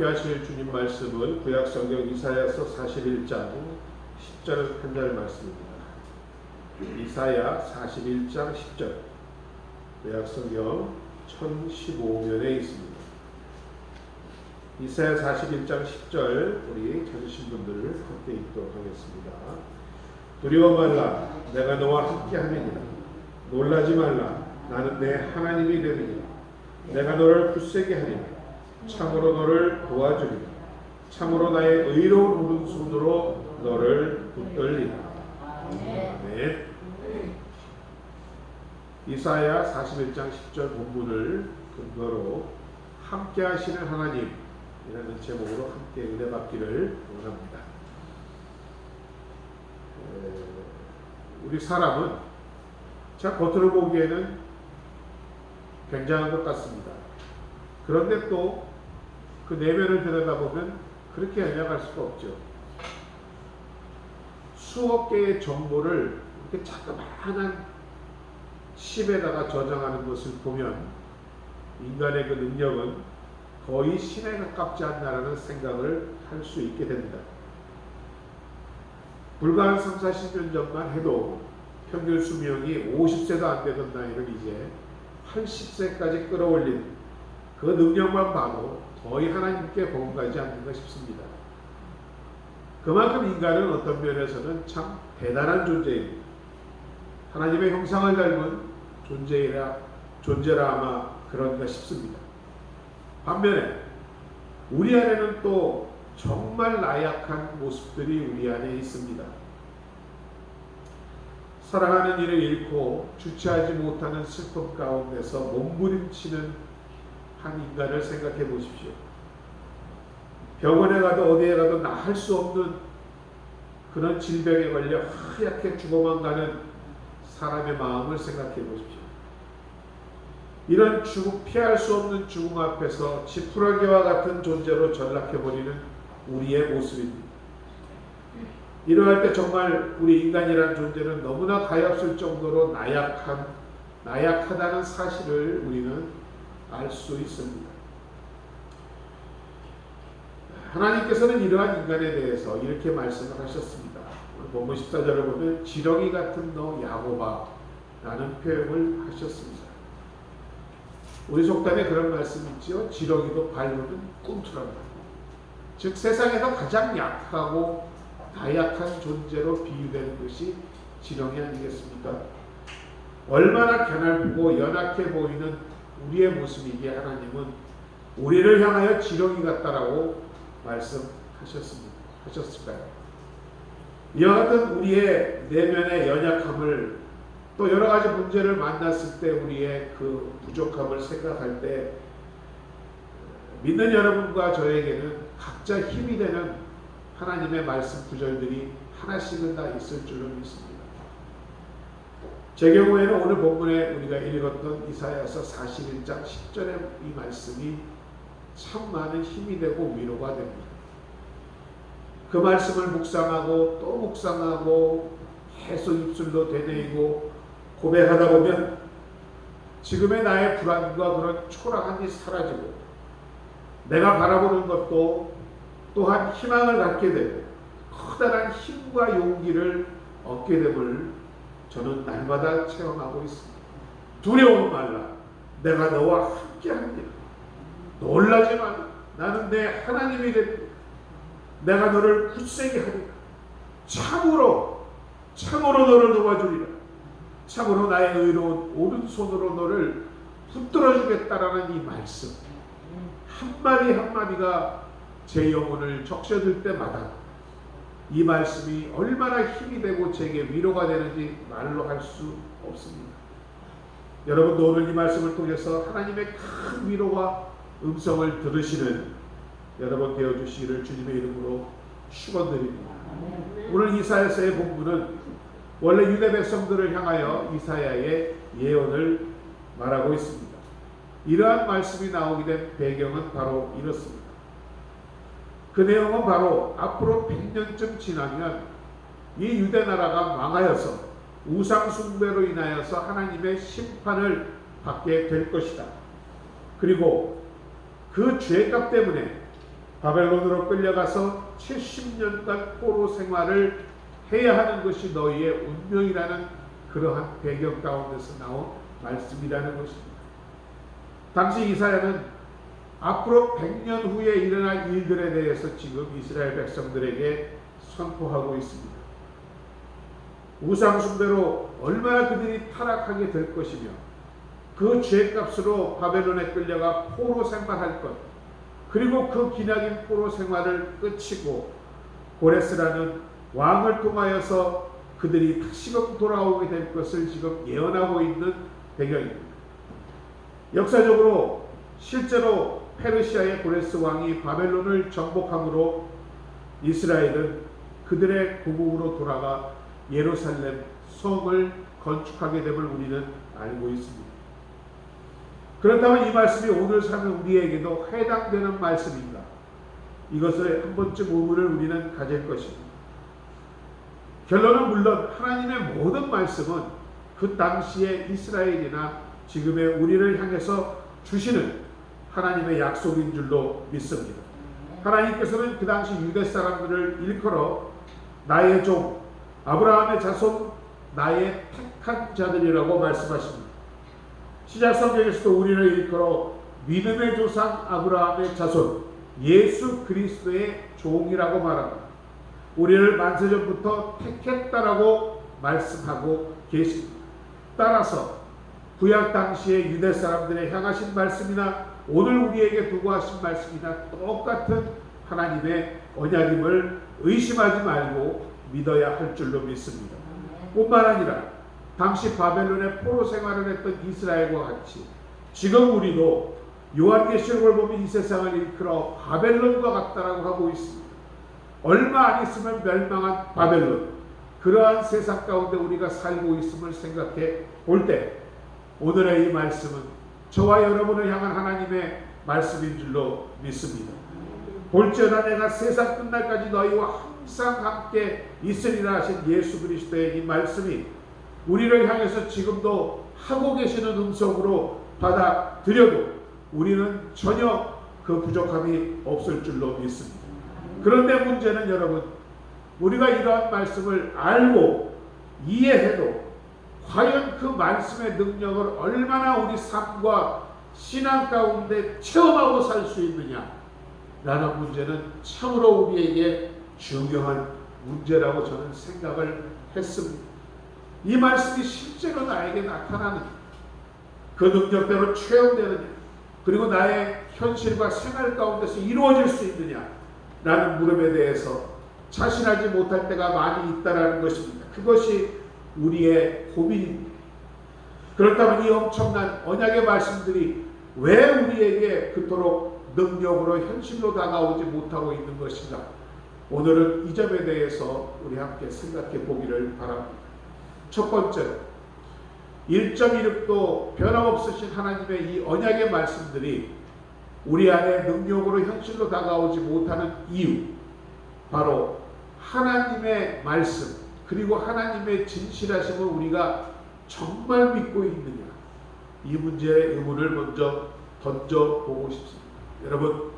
하실 주님 말씀은 구약성경 이사야서 41장 10절 한 절 말씀입니다. 이사야 41장 10절, 구약성경 1015면에 있습니다. 이사야 41장 10절 우리 찾으신 분들 함께 읽도록 하겠습니다. 두려워 말라, 내가 너와 함께 하느니라. 놀라지 말라, 나는 내 하나님이 되느니라. 내가 너를 굳세게 하리라. 참으로 너를 도와주리라. 참으로 나의 의로운 오른손으로 너를 붙들리라. 아멘. 이사야 41장 10절 본문을 근거로 함께 하시는 하나님이라는 제목으로 함께 은혜 받기를 원합니다. 우리 사람은 자 겉으로 보기에는 굉장한 것 같습니다. 그런데 또 그 내면을 들여다보면 그렇게 연약할 수가 없죠. 수억 개의 정보를 이렇게 자그마한 칩에다가 저장하는 것을 보면 인간의 그 능력은 거의 신에 가깝지 않나라는 생각을 할 수 있게 됩니다. 불과 한 3, 40년 전만 해도 평균 수명이 50세도 안 되던 나이를 이제 80세까지 끌어올린 그 능력만 봐도 거의 하나님께 버금가지 않는가 싶습니다. 그만큼 인간은 어떤 면에서는 참 대단한 존재입니다. 하나님의 형상을 닮은 존재라 아마 그런가 싶습니다. 반면에 우리 안에는 또 정말 나약한 모습들이 우리 안에 있습니다. 사랑하는 이를 잃고 주체하지 못하는 슬픔 가운데서 몸부림치는 한 인간을 생각해 보십시오. 병원에 가도 어디에 가도 나을 수 없는 그런 질병에 걸려 하얗게 죽어만 가는 사람의 마음을 생각해 보십시오. 이런 피할 수 없는 죽음 앞에서 지푸라기와 같은 존재로 전락해버리는 우리의 모습입니다. 이러할 때 정말 우리 인간이라는 존재는 너무나 가엾을 정도로 나약하다는 사실을 우리는 알 수 있습니다. 하나님께서는 이러한 인간에 대해서 이렇게 말씀을 하셨습니다. 본문 14절을 보면 지렁이 같은 너 야곱아 라는 표현을 하셨습니다. 우리 속담에 그런 말씀이 있죠. 지렁이도 밟으면 꿈틀한다. 즉 세상에서 가장 약하고 나약한 존재로 비유되는 것이 지렁이 아니겠습니까? 얼마나 가냘프고 연약해 보이는 우리의 모습이기에 하나님은 우리를 향하여 지렁이 같다라고 말씀하셨을까요? 이와 같은 우리의 내면의 연약함을 또 여러 가지 문제를 만났을 때 우리의 그 부족함을 생각할 때 믿는 여러분과 저에게는 각자 힘이 되는 하나님의 말씀 구절들이 하나씩은 다 있을 줄로 믿습니다. 제 경우에는 오늘 본문에 우리가 읽었던 이사야서 41장 10절의 이 말씀이 참 많은 힘이 되고 위로가 됩니다. 그 말씀을 묵상하고 또 묵상하고 계속 입술로 되뇌이고 고백하다 보면 지금의 나의 불안과 그런 초라함이 사라지고 내가 바라보는 것도 또한 희망을 갖게 되고 커다란 힘과 용기를 얻게 됨을 저는 날마다 체험하고 있습니다. 두려워 말라, 내가 너와 함께하리라. 놀라지 말라, 나는 내 하나님이 됩니다. 내가 너를 굳세게 하리라. 참으로 너를 도와주리라. 참으로 나의 의로운 오른손으로 너를 붙들어 주겠다라는 이 말씀 한마디 한마디가 제 영혼을 적셔들 때마다 이 말씀이 얼마나 힘이 되고 제게 위로가 되는지 말로 할 수 없습니다. 여러분도 오늘 이 말씀을 통해서 하나님의 큰 위로와 음성을 들으시는 여러분 되어주시기를 주님의 이름으로 축원드립니다. 오늘 이사야서의 본문은 원래 유대 백성들을 향하여 이사야의 예언을 말하고 있습니다. 이러한 말씀이 나오게 된 배경은 바로 이렇습니다. 그 내용은 바로 앞으로 100년쯤 지나면 이 유대 나라가 망하여서 우상 숭배로 인하여서 하나님의 심판을 받게 될 것이다. 그리고 그 죄값 때문에 바벨론으로 끌려가서 70년간 포로 생활을 해야 하는 것이 너희의 운명이라는 그러한 배경 가운데서 나온 말씀이라는 것입니다. 당시 이사야는 앞으로 100년 후에 일어날 일들에 대해서 지금 이스라엘 백성들에게 선포하고 있습니다. 우상 숭배로 얼마나 그들이 타락하게 될 것이며 그 죄값으로 바벨론에 끌려가 포로 생활할 것, 그리고 그 기나긴 포로 생활을 끝이고 고레스라는 왕을 통하여서 그들이 다시금 돌아오게 될 것을 지금 예언하고 있는 배경입니다. 역사적으로 실제로 페르시아의 고레스 왕이 바벨론을 정복함으로 이스라엘은 그들의 고국으로 돌아가 예루살렘 성을 건축하게 됨을 우리는 알고 있습니다. 그렇다면 이 말씀이 오늘 사는 우리에게도 해당되는 말씀인가? 이것을 한 번쯤 의문을 우리는 가질 것입니다. 결론은 물론 하나님의 모든 말씀은 그 당시의 이스라엘이나 지금의 우리를 향해서 주시는 하나님의 약속인 줄로 믿습니다. 하나님께서는 그 당시 유대 사람들을 일컬어 나의 종 아브라함의 자손 나의 택한 자들이라고 말씀하십니다. 시작 성경에서도 우리를 일컬어 믿음의 조상 아브라함의 자손 예수 그리스도의 종이라고 말합니다. 우리를 만세전부터 택했다라고 말씀하고 계십니다. 따라서 구약 당시의 유대 사람들의 향하신 말씀이나 오늘 우리에게 두고 하신 말씀이나 똑같은 하나님의 언약임을 의심하지 말고 믿어야 할 줄로 믿습니다. 뿐만 아니라 당시 바벨론의 포로 생활을 했던 이스라엘과 같이 지금 우리도 요한계시록을 보면 이 세상을 일컬어 바벨론과 같다라고 하고 있습니다. 얼마 안 있으면 멸망한 바벨론, 그러한 세상 가운데 우리가 살고 있음을 생각해 볼 때 오늘의 이 말씀은 저와 여러분을 향한 하나님의 말씀인 줄로 믿습니다. 볼지어다 내가 세상 끝날까지 너희와 항상 함께 있으리라 하신 예수 그리스도의 이 말씀이 우리를 향해서 지금도 하고 계시는 음성으로 받아들여도 우리는 전혀 그 부족함이 없을 줄로 믿습니다. 그런데 문제는 여러분, 우리가 이러한 말씀을 알고 이해해도 과연 그 말씀의 능력을 얼마나 우리 삶과 신앙 가운데 체험하고 살 수 있느냐 라는 문제는 참으로 우리에게 중요한 문제라고 저는 생각을 했습니다. 이 말씀이 실제로 나에게 나타나느냐, 그 능력대로 체험되느냐, 그리고 나의 현실과 생활 가운데서 이루어질 수 있느냐 라는 물음에 대해서 자신하지 못할 때가 많이 있다는 것입니다. 그것이 우리의 고민입니다. 그렇다면 이 엄청난 언약의 말씀들이 왜 우리에게 그토록 능력으로 현실로 다가오지 못하고 있는 것인가? 오늘은 이 점에 대해서 우리 함께 생각해 보기를 바랍니다. 첫 번째로 1.16도 변함없으신 하나님의 이 언약의 말씀들이 우리 안에 능력으로 현실로 다가오지 못하는 이유, 바로 하나님의 말씀 그리고 하나님의 진실하심을 우리가 정말 믿고 있느냐, 이 문제의 의문을 먼저 던져보고 싶습니다. 여러분,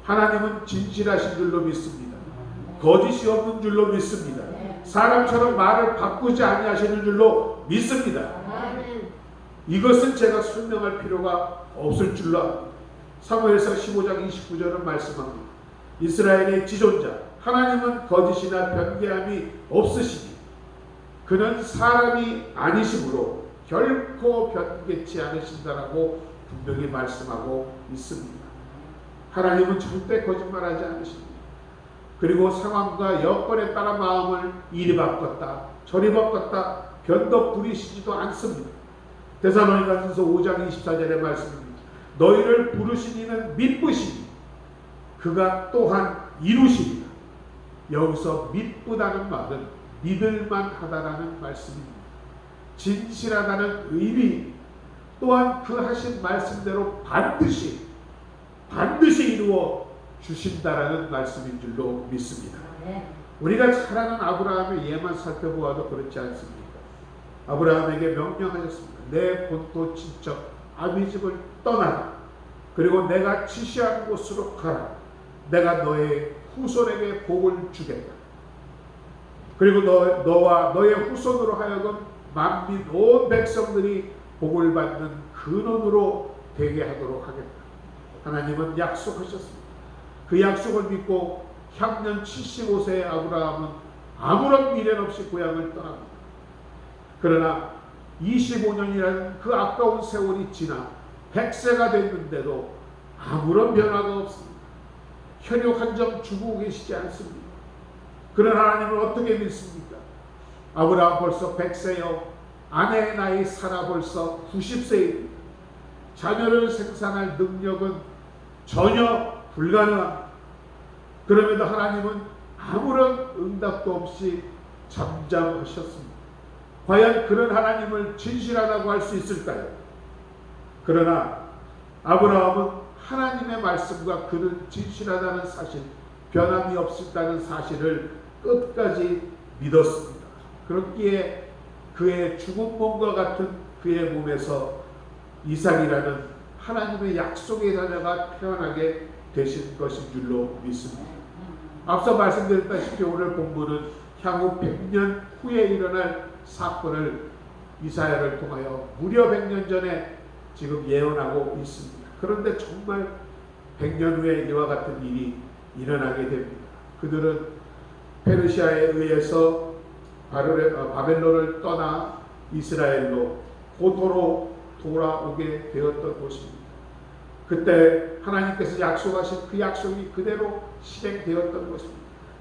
하나님은 진실하신 줄로 믿습니다. 거짓이 없는 줄로 믿습니다. 사람처럼 말을 바꾸지 아니하시는 줄로 믿습니다. 이것은 제가 설명할 필요가 없을 줄로 압니다. 사무엘상 15장 29절은 말씀합니다. 이스라엘의 지존자 하나님은 거짓이나 변개함이 없으시니 그는 사람이 아니시므로 결코 변개치 않으신다라고 분명히 말씀하고 있습니다. 하나님은 절대 거짓말하지 않으십니다. 그리고 상황과 여건에 따라 마음을 이리 바꿨다 저리 바꿨다 변덕 부리시지도 않습니다. 데살로니가전서 5장 24절의 말씀입니다. 너희를 부르신 이는 믿으시니 그가 또한 이루시리라. 여기서 믿부다는 말은 믿을만하다라는 말씀입니다. 진실하다는 의미, 또한 그 하신 말씀대로 반드시 이루어 주신다라는 말씀인 줄로 믿습니다. 우리가 잘 아는 아브라함의 예만 살펴보아도 그렇지 않습니까? 아브라함에게 명령하셨습니다. 내 본토 친척 아비 집을 떠나라. 그리고 내가 지시한 곳으로 가라. 내가 너의 후손에게 복을 주겠다. 그리고 너와 너의 후손으로 하여금 만민 온 백성들이 복을 받는 근원으로 되게 하도록 하겠다. 하나님은 약속하셨습니다. 그 약속을 믿고 향년 75세의 아브라함은 아무런 미련 없이 고향을 떠납니다. 그러나 25년이라는 그 아까운 세월이 지나 100세가 됐는데도 아무런 변화가 없습니다. 혈육 한 점 주고 계시지 않습니다. 그런 하나님을 어떻게 믿습니까? 아브라함 벌써 100세요. 아내의 나이 사라 벌써 90세입니다. 자녀를 생산할 능력은 전혀 불가능합니다. 그럼에도 하나님은 아무런 응답도 없이 잠잠하셨습니다. 과연 그런 하나님을 진실하다고 할 수 있을까요? 그러나 아브라함은 하나님의 말씀과 그는 진실하다는 사실, 변함이 없었다는 사실을 끝까지 믿었습니다. 그렇기에 그의 죽은 몸과 같은 그의 몸에서 이삭이라는 하나님의 약속의 자녀가 태어나게 되신 것인 줄로 믿습니다. 앞서 말씀드렸다시피 오늘 본문은 향후 100년 후에 일어날 사건을 이사야를 통하여 무려 100년 전에 지금 예언하고 있습니다. 그런데 정말 100년 후에 이와 같은 일이 일어나게 됩니다. 그들은 페르시아에 의해서 바벨론을 떠나 이스라엘로 고토로 돌아오게 되었던 것입니다. 그때 하나님께서 약속하신 그 약속이 그대로 실행되었던 것입니다.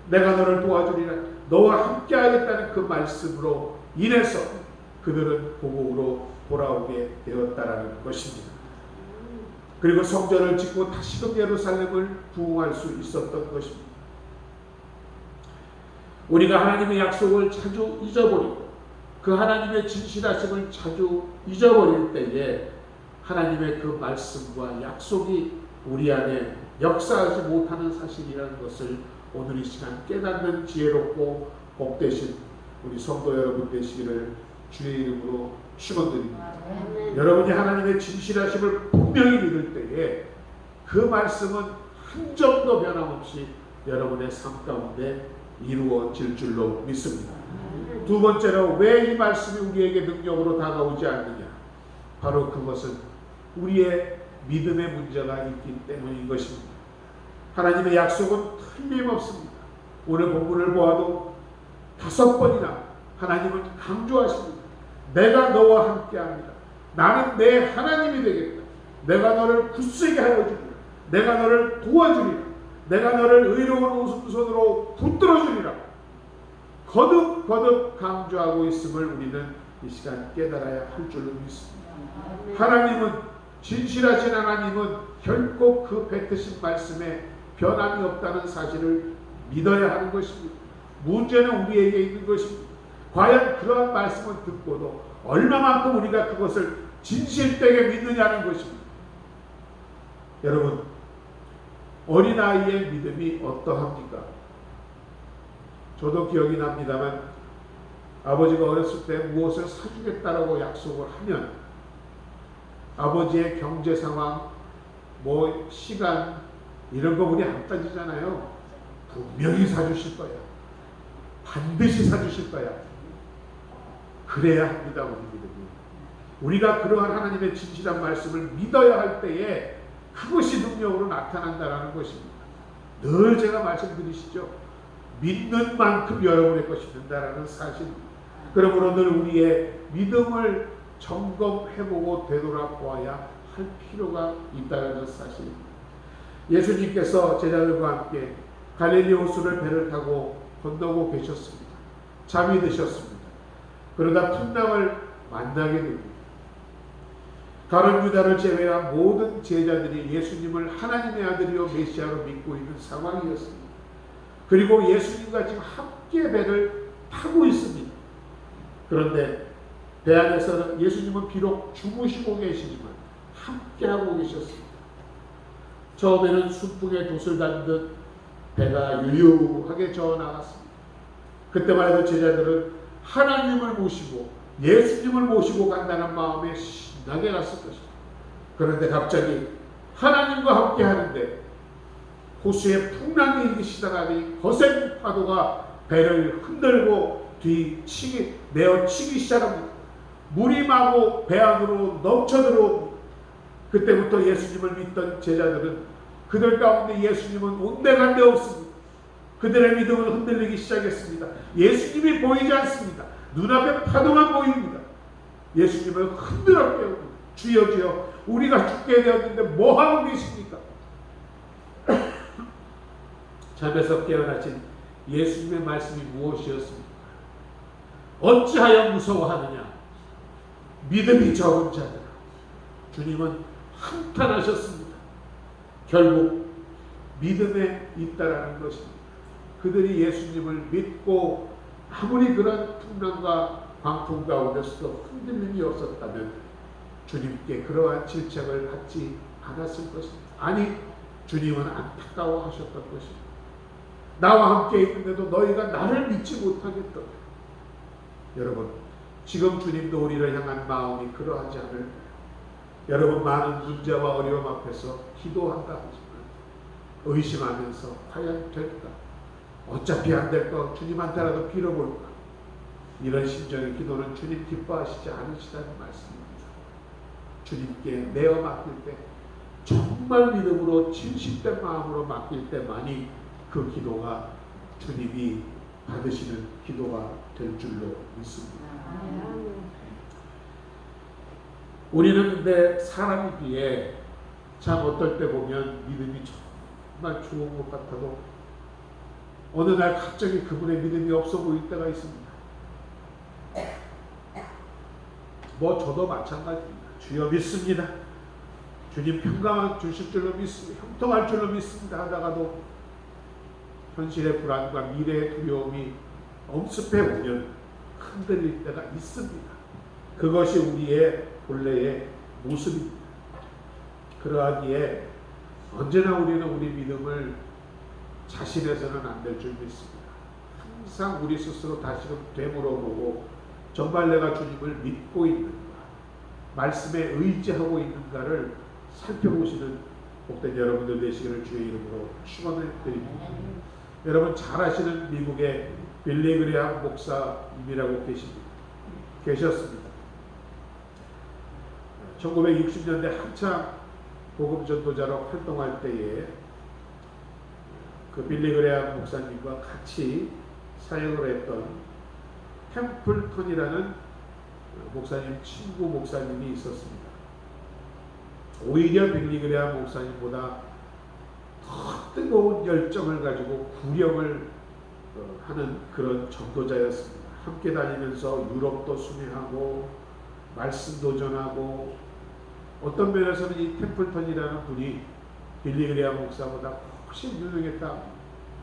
내가 너를 도와주리라, 너와 함께 하겠다는 그 말씀으로 인해서 그들은 고국으로 돌아오게 되었다라는 것입니다. 그리고 성전을 짓고 다시금 예루살렘을 부흥할 수 있었던 것입니다. 우리가 하나님의 약속을 자주 잊어버리고 그 하나님의 진실하심을 자주 잊어버릴 때에 하나님의 그 말씀과 약속이 우리 안에 역사하지 못하는 사실이라는 것을 오늘 이 시간 깨닫는 지혜롭고 복되신 우리 성도 여러분 되시기를 주의 이름으로 축원드립니다. 여러분이 하나님의 진실하심을 분명히 믿을 때에 그 말씀은 한 점도 변함없이 여러분의 삶 가운데 이루어질 줄로 믿습니다. 두 번째로 왜 이 말씀이 우리에게 능력으로 다가오지 않느냐? 바로 그것은 우리의 믿음의 문제가 있기 때문인 것입니다. 하나님의 약속은 틀림없습니다. 오늘 본문을 보아도 5번이나 하나님은 강조하십니다. 내가 너와 함께합니다. 나는 내 하나님이 되겠다. 내가 너를 굳세게 하여 주리라. 내가 너를 도와주리라. 내가 너를 의로운 오른손으로 붙들어 주리라. 거듭 강조하고 있음을 우리는 이 시간 깨달아야 할 줄로 믿습니다. 하나님은 진실하신 하나님은 결코 그 뱉으신 말씀에 변함이 없다는 사실을 믿어야 하는 것입니다. 문제는 우리에게 있는 것입니다. 과연 그러한 말씀을 듣고도 얼마만큼 우리가 그것을 진실되게 믿느냐는 것입니다. 여러분, 어린아이의 믿음이 어떠합니까? 저도 기억이 납니다만 아버지가 어렸을 때 무엇을 사주겠다라고 약속을 하면 아버지의 경제 상황, 시간 이런 거 우리 안 따지잖아요. 분명히 사주실 거야. 반드시 사주실 거야. 그래야 합니다. 우리 믿음이. 우리가 그러한 하나님의 진실한 말씀을 믿어야 할 때에 그것이 능력으로 나타난다는 것입니다. 늘 제가 말씀드리시죠. 믿는 만큼 여러분의 것이 된다는 사실입니다. 그러므로 늘 우리의 믿음을 점검해보고 되돌아보아야 할 필요가 있다는 사실입니다. 예수님께서 제자들과 함께 갈릴리 호수를 배를 타고 건너고 계셨습니다. 잠이 드셨습니다. 그러다 풍랑을 만나게 됩니다. 가룟 유다를 제외한 모든 제자들이 예수님을 하나님의 아들이요 메시아로 믿고 있는 상황이었습니다. 그리고 예수님과 지금 함께 배를 타고 있습니다. 그런데 배 안에서는 예수님은 비록 주무시고 계시지만 함께하고 계셨습니다. 처음에는 순풍에 돛을 단듯 배가 유유하게 저어나갔습니다. 그때만 해도 제자들은 하나님을 모시고 예수님을 모시고 간다는 마음에 신나게 갔을 것입니다. 그런데 갑자기 하나님과 함께 하는데 호수에 풍랑이 일으키시다가니 거센 파도가 배를 흔들고 내어치기 시작합니다. 물이 마구 배 안으로 넘쳐들어옵니다. 그때부터 예수님을 믿던 제자들은 그들 가운데 예수님은 온데간데 없습니다. 그들의 믿음은 흔들리기 시작했습니다. 예수님이 보이지 않습니다. 눈앞에 파도만 보입니다. 예수님을 흔들어 깨우고 주여 주여 우리가 죽게 되었는데 뭐하고 계십니까? 잠에서 깨어나신 예수님의 말씀이 무엇이었습니까? 어찌하여 무서워하느냐? 믿음이 적은 자들아. 주님은 한탄하셨습니다. 결국 믿음에 있다라는 것입니다. 그들이 예수님을 믿고 아무리 그런 풍랑과 광풍 가운데서도 흔들림이 없었다면 주님께 그러한 질책을 받지 않았을 것입니다. 아니, 주님은 안타까워하셨던 것입니다. 나와 함께 있는데도 너희가 나를 믿지 못하겠다. 여러분, 지금 주님도 우리를 향한 마음이 그러하지 않을까요? 여러분, 많은 문제와 어려움 앞에서 기도한다 하지만 의심하면서 과연 될까? 어차피 안 될 거 주님한테라도 빌어볼까? 이런 심정의 기도는 주님 기뻐하시지 않으시다는 말씀입니다. 주님께 내어 맡길 때 정말 믿음으로 진실된 마음으로 맡길 때만이 그 기도가 주님이 받으시는 기도가 될 줄로 믿습니다. 우리는 근데 사람이기에 참 어떨 때 보면 믿음이 정말 좋은 것 같아도 어느 날 갑자기 그분의 믿음이 없어 보일 때가 있습니다. 뭐 저도 마찬가지입니다. 주여 믿습니다. 주님 평강 주실 줄로 믿습니다. 형통할 줄로 믿습니다 하다가도 현실의 불안과 미래의 두려움이 엄습해 오면 흔들릴 때가 있습니다. 그것이 우리의 본래의 모습입니다. 그러하기에 언제나 우리는 우리 믿음을 자신해서는 안 될 줄 믿습니다. 항상 우리 스스로 다시금 되물어보고 정말 내가 주님을 믿고 있는가, 말씀에 의지하고 있는가를 살펴보시는 복된 여러분들 되시기를 주의 이름으로 축원을 드립니다. 여러분 잘 아시는 미국의 빌리 그레함 목사님이라고 계셨습니다. 1960년대 한창 복음 전도자로 활동할 때에 그 빌리 그레함 목사님과 같이 사역을 했던 템플턴이라는 목사님 친구 목사님이 있었습니다. 오히려 빌리 그레함 목사님보다 더 뜨거운 열정을 가지고 구령을 하는 그런 전도자였습니다. 함께 다니면서 유럽도 순회하고 말씀도 전하고 어떤 면에서는 이 템플턴이라는 분이 빌리 그레함 목사보다 훨씬 유능했다.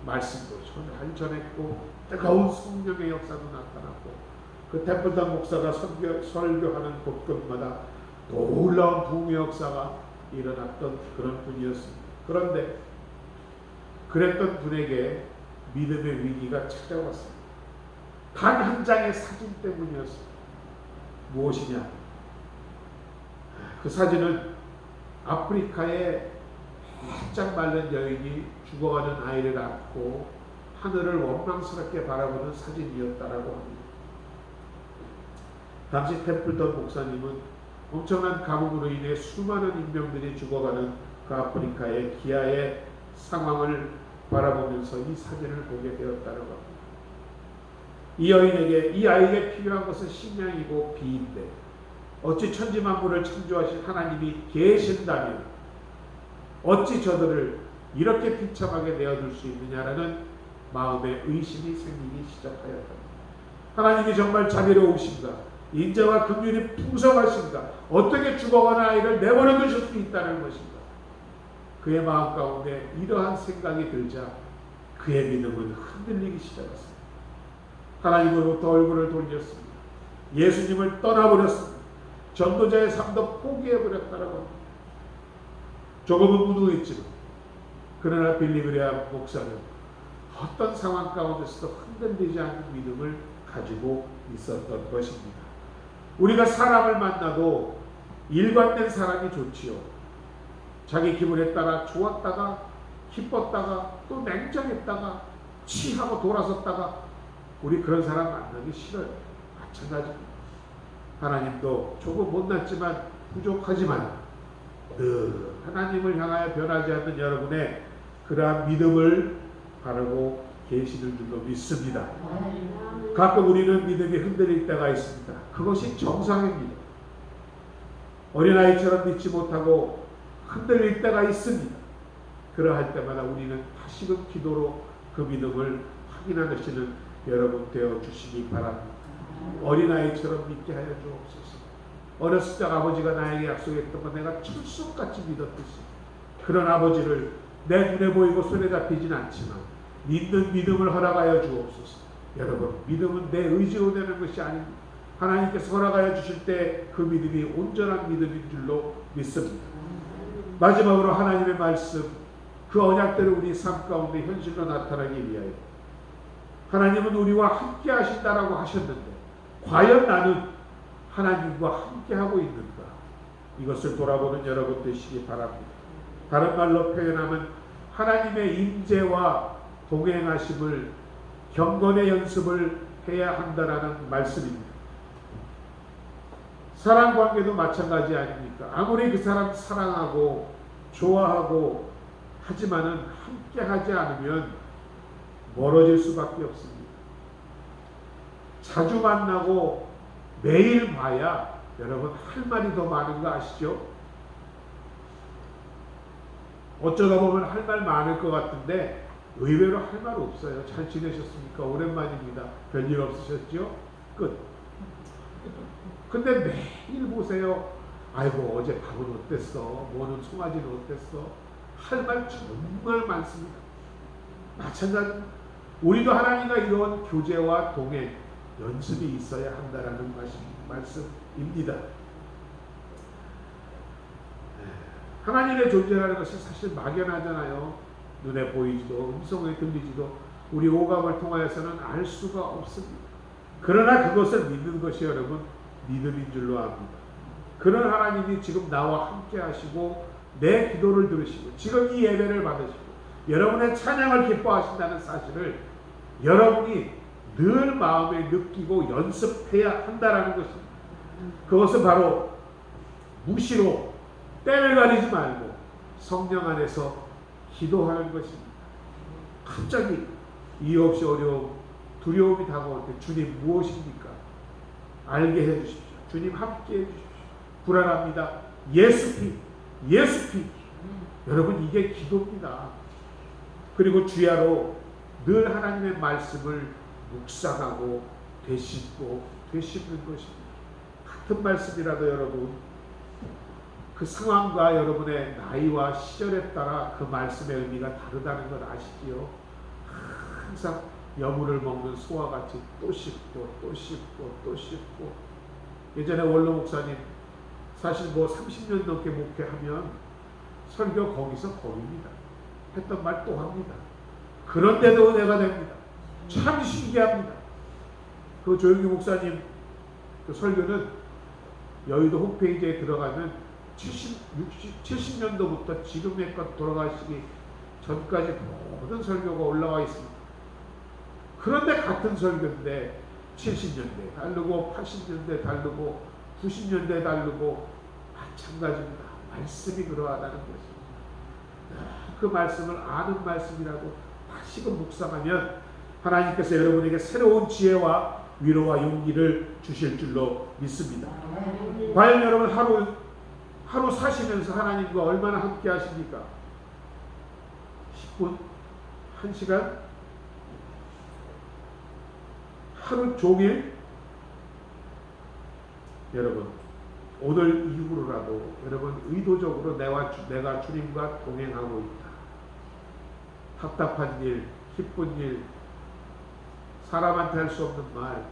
말씀도 잘 전했고 뜨거운 성령의 역사도 나타났고 그 템플턴 목사가 설교하는 곳곳마다 놀라운 부흥의 역사가 일어났던 그런 분이었습니다. 그런데 그랬던 분에게 믿음의 위기가 찾아왔습니다. 단 한 장의 사진 때문이었습니다. 무엇이냐? 그 사진은 아프리카의 바짝 마른 여인이 죽어가는 아이를 안고 하늘을 원망스럽게 바라보는 사진이었다라고 합니다. 당시 템플턴 목사님은 엄청난 가뭄으로 인해 수많은 인명들이 죽어가는 그 아프리카의 기아의 상황을 바라보면서 이 사진을 보게 되었다고 합니다. 이 여인에게 이 아이에게 필요한 것은 식량이고 비인데 어찌 천지만물을 창조하신 하나님이 계신다면 어찌 저들을 이렇게 비참하게 내어둘 수 있느냐라는 마음의 의심이 생기기 시작하였다. 하나님이 정말 자비로우신가? 인자와 긍휼이 풍성하신가? 어떻게 죽어가는 아이를 내버려 두실 수 있다는 것인가? 그의 마음 가운데 이러한 생각이 들자 그의 믿음은 흔들리기 시작했습니다. 하나님으로부터 얼굴을 돌렸습니다. 예수님을 떠나버렸습니다. 전도자의 삶도 포기해버렸다라고 합니다. 조금은 무능했지만 그러나 빌리 그레함 목사는 어떤 상황 가운데서도 흔들리지 않는 믿음을 가지고 있었던 것입니다. 우리가 사람을 만나도 일관된 사람이 좋지요. 자기 기분에 따라 좋았다가 기뻤다가 또 냉정했다가 취하고 돌아섰다가 우리 그런 사람 만나기 싫어요. 마찬가지입니다. 하나님도 조금 못났지만 부족하지만 늘 하나님을 향하여 변하지 않는 여러분의 그러한 믿음을 바라고 계시는 줄로 믿습니다. 가끔 우리는 믿음이 흔들릴 때가 있습니다. 그것이 정상입니다. 어린아이처럼 믿지 못하고 흔들릴 때가 있습니다. 그러할 때마다 우리는 다시금 기도로 그 믿음을 확인하시는 여러분 되어주시기 바랍니다. 어린아이처럼 믿게 하여 주옵소서. 어렸을 때 아버지가 나에게 약속했던 거 내가 철석같이 믿었듯이 그런 아버지를 내 눈에 보이고 손에 잡히진 않지만 믿는 믿음을 허락하여 주옵소서. 여러분, 믿음은 내 의지로 되는 것이 아닙니다. 하나님께서 허락하여 주실 때 그 믿음이 온전한 믿음인 줄로 믿습니다. 마지막으로 하나님의 말씀, 그 언약대로 우리 삶 가운데 현실로 나타나기 위하여 하나님은 우리와 함께 하신다라고 하셨는데 과연 나는 하나님과 함께 하고 있는가? 이것을 돌아보는 여러분 되시기 바랍니다. 다른 말로 표현하면 하나님의 임재와 동행하심을 경건의 연습을 해야 한다라는 말씀입니다. 사랑 관계도 마찬가지 아닙니까? 아무리 그 사람 사랑하고 좋아하고 하지만은 함께 하지 않으면 멀어질 수밖에 없습니다. 자주 만나고 매일 봐야 여러분 할 말이 더 많은 거 아시죠? 어쩌다 보면 할 말 많을 것 같은데 의외로 할 말 없어요. 잘 지내셨습니까? 오랜만입니다. 별일 없으셨죠? 끝. 근데 매일 보세요. 아이고 어제 밥은 어땠어? 뭐는 송아지는 어땠어? 할 말 정말 많습니다. 마찬가지입니다. 우리도 하나님과 이런 교제와 동행, 연습이 있어야 한다라는 말씀입니다. 하나님의 존재라는 것이 사실 막연하잖아요. 눈에 보이지도 음성에 들리지도 우리 오감을 통하여서는 알 수가 없습니다. 그러나 그것을 믿는 것이 여러분 믿음인 줄로 압니다. 그런 하나님이 지금 나와 함께 하시고 내 기도를 들으시고 지금 이 예배를 받으시고 여러분의 찬양을 기뻐하신다는 사실을 여러분이 늘 마음에 느끼고 연습해야 한다는 것입니다. 그것은 바로 무시로 때를 가리지 말고 성령 안에서 기도하는 것입니다. 갑자기 이유 없이 어려움, 두려움이 다가올 때 주님 무엇입니까? 알게 해주십시오. 주님 함께 해주십시오. 불안합니다. 예수피, 예수피. 여러분 이게 기도입니다. 그리고 주야로 늘 하나님의 말씀을 묵상하고 되씹는 것입니다. 같은 말씀이라도 여러분 그 상황과 여러분의 나이와 시절에 따라 그 말씀의 의미가 다르다는 걸 아시지요? 항상 여물을 먹는 소와 같이 또 씹고 또 씹고 또 씹고. 예전에 원로 목사님 사실 30년 넘게 목회하면 설교 거기서 거깁니다. 했던 말 또 합니다. 그런데도 은혜가 됩니다. 참 신기합니다. 그 조영규 목사님 그 설교는 여의도 홈페이지에 들어가면 70년도부터 지금에까지 돌아가시기 전까지 모든 설교가 올라와 있습니다. 그런데 같은 설교인데 70년대 다르고 80년대 다르고 90년대 다르고 마찬가지입니다. 말씀이 그러하다는 것입니다. 그 말씀을 아는 말씀이라도 다시금 묵상하면 하나님께서 여러분에게 새로운 지혜와 위로와 용기를 주실 줄로 믿습니다. 과연 여러분 하루 사시면서 하나님과 얼마나 함께 하십니까? 10분? 1시간? 하루 종일? 여러분 오늘 이후로라도 여러분 의도적으로 내가 주님과 동행하고 있다. 답답한 일, 기쁜 일, 사람한테 할 수 없는 말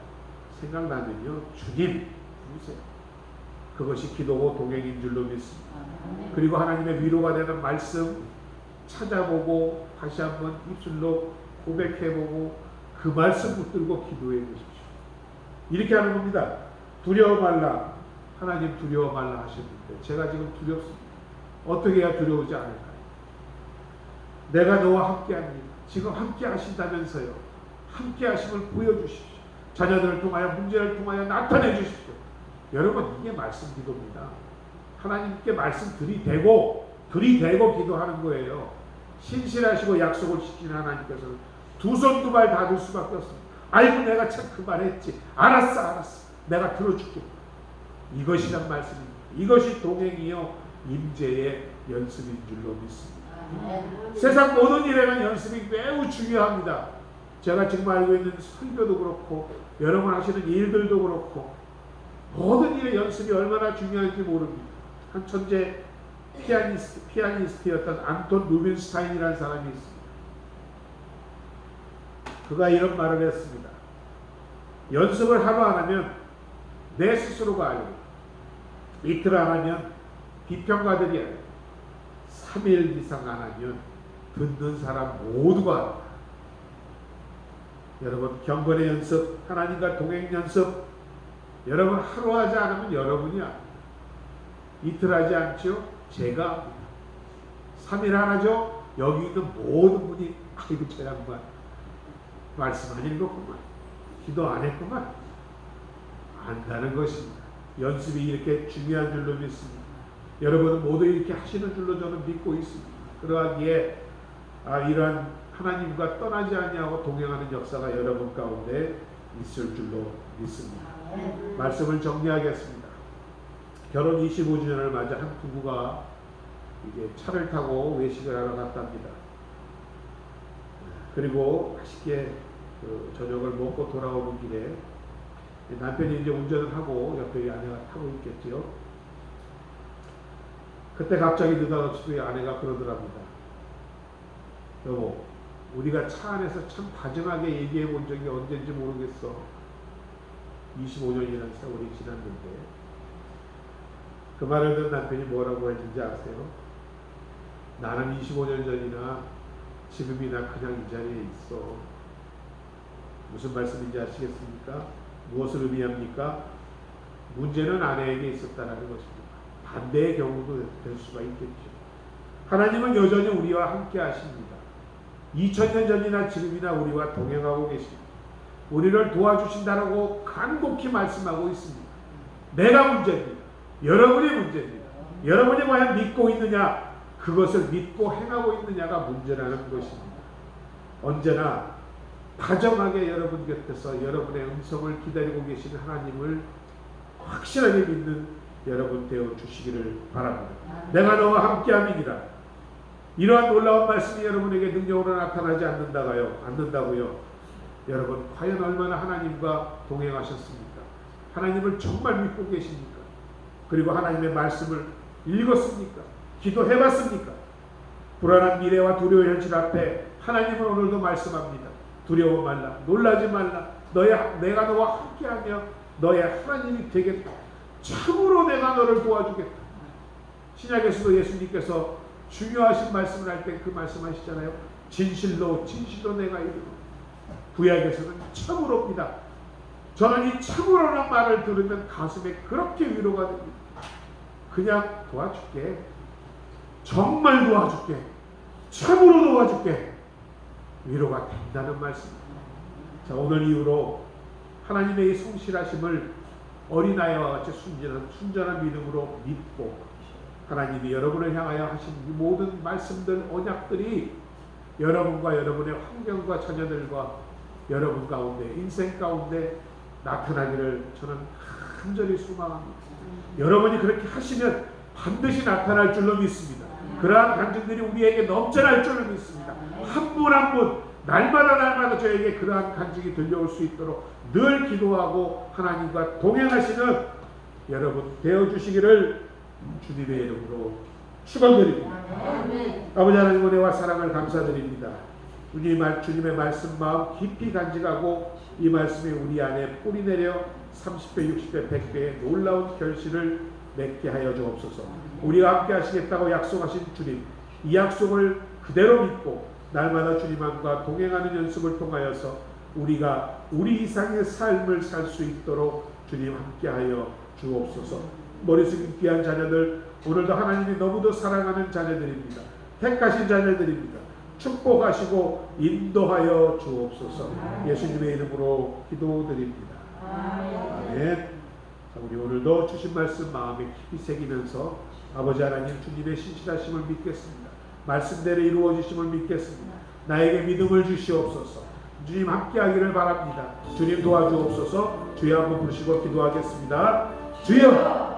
생각나면요 주님 부르세요. 그것이 기도고 동행인 줄로 믿습니다. 그리고 하나님의 위로가 되는 말씀 찾아보고 다시 한번 입술로 고백해보고 그 말씀 붙들고 기도해 주십시오. 이렇게 하는 겁니다. 두려워 말라. 하나님 두려워 말라 하셨는데 제가 지금 두렵습니다. 어떻게 해야 두려우지 않을까요? 내가 너와 함께합니다. 지금 함께 하신다면서요. 함께 하심을 보여주십시오. 자녀들을 통하여 문제를 통하여 나타내 주십시오. 여러분, 이게 말씀 기도입니다. 하나님께 말씀 들이대고 기도하는 거예요. 신실하시고 약속을 지키는 하나님께서는 두 손 두 발 다 들 수밖에 없습니다. 아이고, 내가 참 그 말했지. 알았어. 내가 들어줄게. 이것이란 말씀입니다. 이것이 동행이요 임재의 연습인 줄로 믿습니다. 세상 모든 일에는 연습이 매우 중요합니다. 제가 지금 알고 있는 설교도 그렇고 여러분 하시는 일들도 그렇고 모든 일의 연습이 얼마나 중요한지 모릅니다. 한 천재 피아니스트였던 안톤 루빈스타인이라는 사람이 있습니다. 그가 이런 말을 했습니다. 연습을 하루 안 하면 내 스스로가 알고, 이틀 안 하면 비평가들이 알고, 3일 이상 안 하면 듣는 사람 모두가 알고. 여러분, 경건의 연습, 하나님과 동행 연습, 여러분 하루 하지 않으면 여러분이 압니다. 이틀 하지 않죠? 제가 압니다. 3일 안 하죠? 여기 있는 모든 분이 아이고 저 양반 말씀 안 읽었구만, 기도 안 했구만, 안다는 것입니다. 연습이 이렇게 중요한 줄로 믿습니다. 여러분은 모두 이렇게 하시는 줄로 저는 믿고 있습니다. 그러하기에 이러한 하나님과 떠나지 아니하고 동행하는 역사가 여러분 가운데 있을 줄로 믿습니다. 말씀을 정리하겠습니다. 결혼 25주년을 맞아 한 부부가 이제 차를 타고 외식을 하러 갔답니다. 그리고 맛있게 저녁을 먹고 돌아오는 길에 남편이 이제 운전을 하고 옆에 아내가 타고 있겠죠. 그때 갑자기 느닷없이 아내가 그러더랍니다. 여보, 우리가 차 안에서 참 다정하게 얘기해 본 적이 언젠지 모르겠어. 25년이라는 세월이 지났는데. 그 말을 듣는 남편이 뭐라고 했는지 아세요? 나는 25년 전이나 지금이나 그냥 이 자리에 있어. 무슨 말씀인지 아시겠습니까? 무엇을 의미합니까? 문제는 아내에게 있었다는 것입니다. 반대의 경우도 될 수가 있겠죠. 하나님은 여전히 우리와 함께 하십니다. 2000년 전이나 지금이나 우리와 동행하고 계십니다. 우리를 도와주신다라고 간곡히 말씀하고 있습니다. 내가 문제입니다. 여러분이 문제입니다. 여러분이 과연 믿고 있느냐, 그것을 믿고 행하고 있느냐가 문제라는 것입니다. 언제나 다정하게 여러분 곁에서 여러분의 음성을 기다리고 계시는 하나님을 확실하게 믿는 여러분 되어 주시기를 바랍니다. 내가 너와 함께함이니라. 이러한 놀라운 말씀이 여러분에게 능력으로 나타나지 않는다고요. 여러분, 과연 얼마나 하나님과 동행하셨습니까? 하나님을 정말 믿고 계십니까? 그리고 하나님의 말씀을 읽었습니까? 기도해봤습니까? 불안한 미래와 두려운 현실 앞에 하나님은 오늘도 말씀합니다. 두려워 말라, 놀라지 말라. 내가 너와 함께하며 너의 하나님이 되겠다. 참으로 내가 너를 도와주겠다. 신약에서도 예수님께서 중요하신 말씀을 할 때 그 말씀하시잖아요. 진실로 내가 이르노. 구약에서는 참으로입니다. 저는 이 참으로라는 말을 들으면 가슴에 그렇게 위로가 됩니다. 그냥 도와줄게. 정말 도와줄게. 참으로 도와줄게. 위로가 된다는 말씀입니다. 자, 오늘 이후로 하나님의 이 성실하심을 어린아이와 같이 순전한 믿음으로 믿고 하나님이 여러분을 향하여 하신 이 모든 말씀들, 언약들이 여러분과 여러분의 환경과 자녀들과 여러분 가운데, 인생 가운데 나타나기를 저는 간절히 소망합니다. 여러분이 그렇게 하시면 반드시 나타날 줄로 믿습니다. 그러한 간증들이 우리에게 넘쳐날 줄로 믿습니다. 한 분 한 분 날마다 저에게 그러한 간증이 들려올 수 있도록 늘 기도하고 하나님과 동행하시는 여러분 되어주시기를 주님의 이름으로 축원드립니다. 아버지 하나님, 은혜와 사랑을 감사드립니다. 주님의 말씀 마음 깊이 간직하고 이 말씀이 우리 안에 뿌리내려 30배, 60배, 100배의 놀라운 결실을 맺게 하여 주옵소서. 우리가 함께 하시겠다고 약속하신 주님, 이 약속을 그대로 믿고 날마다 주님과 동행하는 연습을 통하여서 우리가 우리 이상의 삶을 살 수 있도록 주님 함께하여 주옵소서. 머리 숙인 귀한 자녀들, 오늘도 하나님이 너무도 사랑하는 자녀들입니다. 택하신 자녀들입니다. 축복하시고 인도하여 주옵소서. 예수님의 이름으로 기도드립니다. 아멘. 자, 우리 오늘도 주신 말씀 마음에 깊이 새기면서 아버지 하나님 주님의 신실하심을 믿겠습니다. 말씀대로 이루어지심을 믿겠습니다. 나에게 믿음을 주시옵소서. 주님 함께하기를 바랍니다. 주님 도와주옵소서. 주여 한번 부르시고 기도하겠습니다. 주여